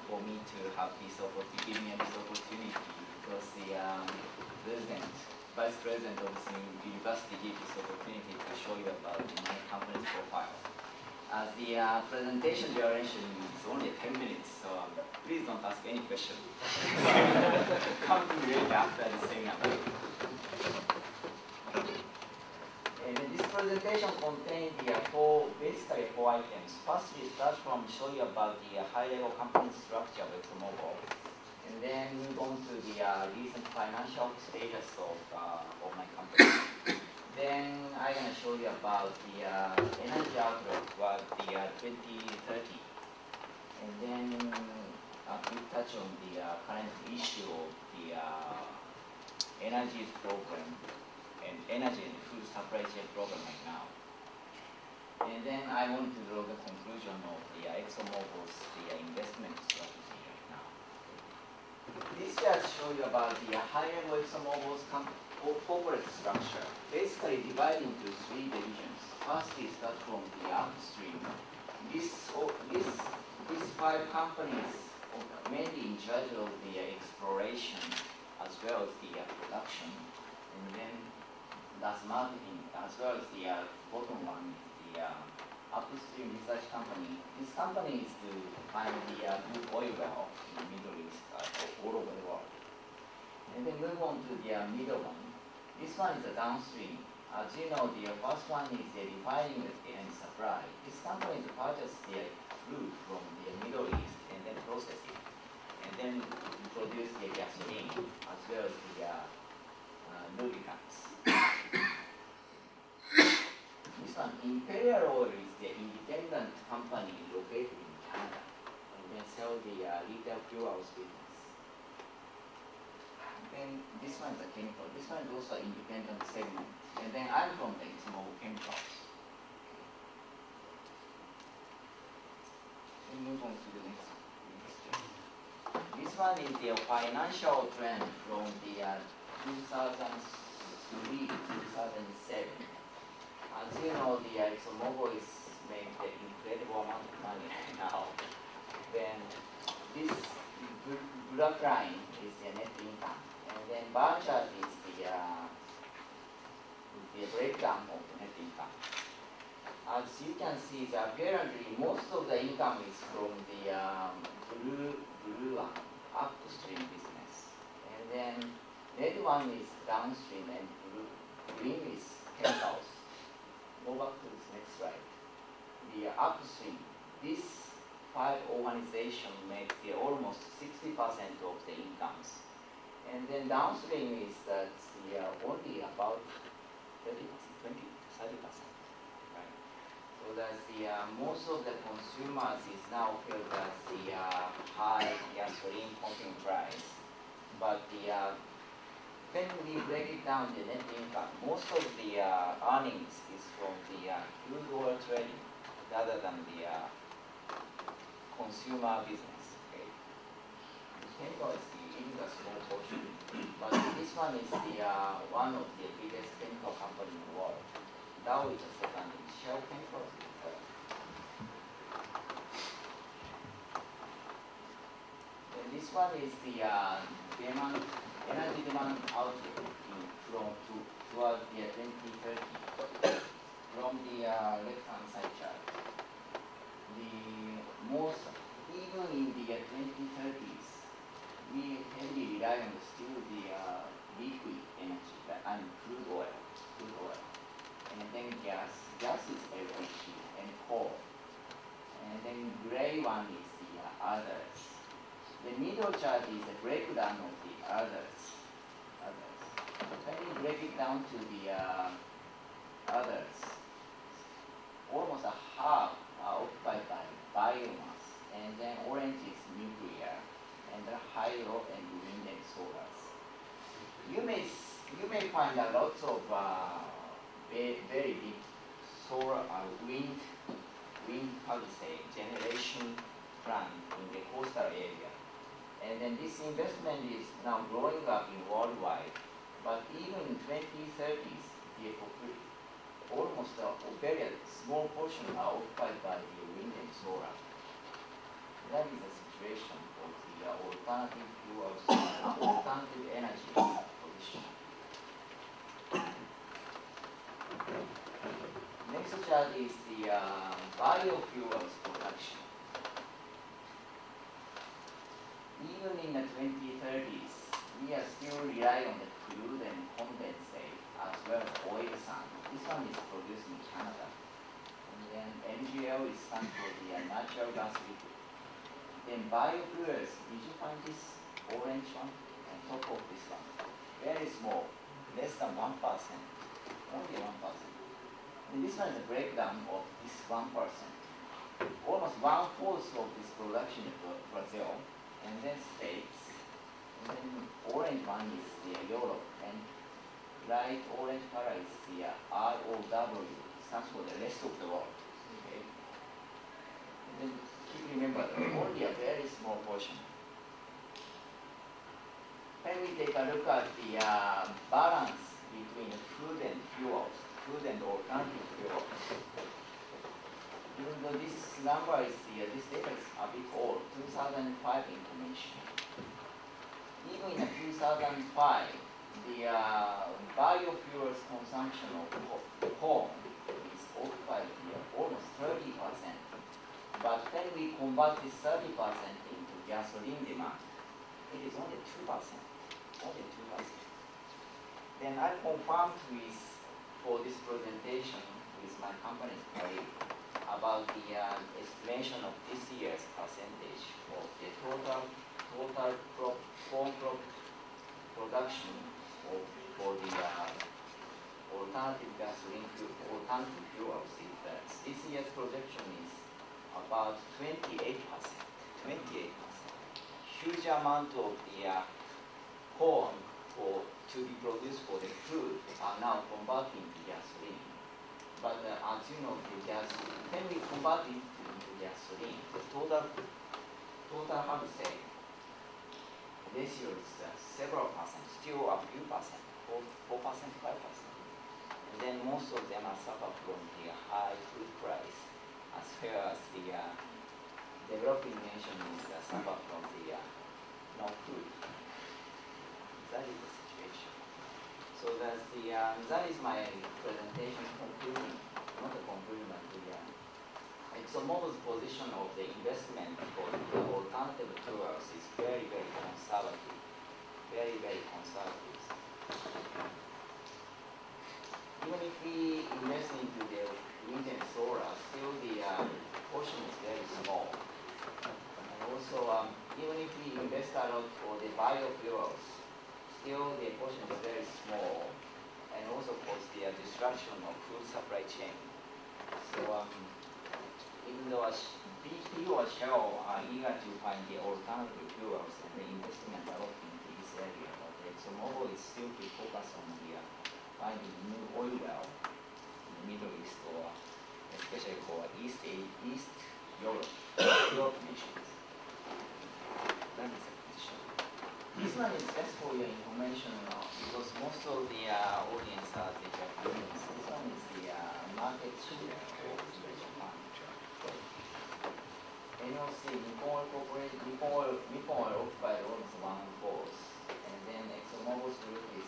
for me to have this opportunity, give me this opportunity, because the Vice President of the university gave this opportunity to show you about my company's profile. As the presentation duration is only 10 minutes, so please don't ask any question. Come to me later after the seminar. And this presentation contains basically four items. First, we start from show you about the high-level company structure of ExxonMobil, and then move on to the recent financial status of my company. Then I'm going to show you about the energy outlook for the 2030, and then we touch on the current issue of the energy problem and energy and food supply chain problem right now. And then I want to draw the conclusion of the ExxonMobil's investment strategy right now. This chart shows you about the high-level ExxonMobil's corporate structure, basically divided into three divisions. First is that from the upstream. These five companies are mainly in charge of the exploration as well as the production, and then that's marketing, as well as the bottom one is the upstream research company. This company is to find the good oil well in the Middle East, all over the world. And then move on to the middle one. This one is a downstream. As you know, the first one is the refining and supply. This company purchases the crude from the Middle East and then process it, and then produce the gasoline as well as the lubricants. This one, Imperial Oil, is the independent company located in Canada, and then sell the retail fuels business. And this one is a chemical. This one is also an independent segment. And then I'm from the ExxonMobil Chemicals. We move on to the next page. This one is the financial trend from the 2003 to 2007. As you know, the ExxonMobil is making an incredible amount of money right now. Then this black line is the net income, and then bar chart is the breakdown of the net income. As you can see, apparently most of the income is from the blue one, upstream business, and then red one is downstream, and green is chemicals. Go back to this next slide. The upstream, this five organizations make almost 60% of the incomes. And then downstream is that only about 30%, 30%. Right? So that's most of the consumers is now feel that the high gasoline pumping price. But when we break it down, the net income, most of the earnings is from the crude oil trading rather than the consumer business. Okay? The chemical is a small portion, but this one is the one of the biggest chemical company in the world. Dow is the second, Shell Chemicals is the third. And this one is the energy demand outlook toward the 2030. From the left-hand side chart, even in the 2030s, we heavily rely on still the liquid energy and crude oil, and then gas is LPG and coal, and then gray one is the others. The middle chart is a breakdown of the others. When we break it down to the others, almost a half are occupied by biomass, and then orange is nuclear, and then hydro and wind and solars. You may find a lot of very big solar wind generation plant in the coastal area, and then this investment is now growing up in worldwide. But even in 2030s, almost a very small portion are occupied by the wind and solar. That is a situation for the alternative fuels, alternative energy position. Next chart is the biofuels production. Even in the 2030s, we are still relying on the crude and condensate as well as oil sand. This one is produced in Canada. And then NGL is stands for the natural gas liquid. Then biofuels, did you find this orange one on top of this one? Very small, less than 1%, only 1%. And this one is a breakdown of this 1%. Almost 1/4 of this production is Brazil, and then States, and then orange one is the Europe, and light orange color is the ROW, stands for the rest of the world. Okay? And then keep remember, only a very small portion. When we take a look at the balance between food and fuels, food and alternative fuels, even though this number is this data is a bit old, 2005 information. Even in 2005, the biofuels consumption of corn is occupied almost 30%. But when we convert this 30% into gasoline demand, it is only 2%. Only 2%. Then I confirmed with, for this presentation with my company's colleague about the estimation of this year's percentage of the total corn crop production for the alternative fuels. This year's projection is about 28%. 28%. Huge amount of the corn to be produced for the food are now converting to gasoline. But as you know, when we convert it into gasoline, the total how to say, ratio is several percent, still a few percent, 4%, 5%. And then most of them are suffer from the high food price, as well as the developing nation is suffer from the no food. That is the situation. So that's that is my presentation conclusion, not a conclusion, but the ExxonMobil's position of the investment for the alternative fuels is very, very conservative. Very, very conservative. Even if we invest into the wind and solar, still the portion is very small. And also, even if we invest a lot for the biofuels, still the portion is very small, and also cause the disruption of food supply chain. So even though BP or Shell are eager to find the alternative fuels and the investment a lot into this area, but ExxonMobil is still to focus on the finding new oil well in the Middle East, or especially for East Europe, Europe nations. That is the position. This one is just for your information because most of the audience are the Japanese. This one is the market share for Japan. NOC, Nippon Oil Corporation, Nippon Oil occupied almost 1/4, and then ExxonMobil's group is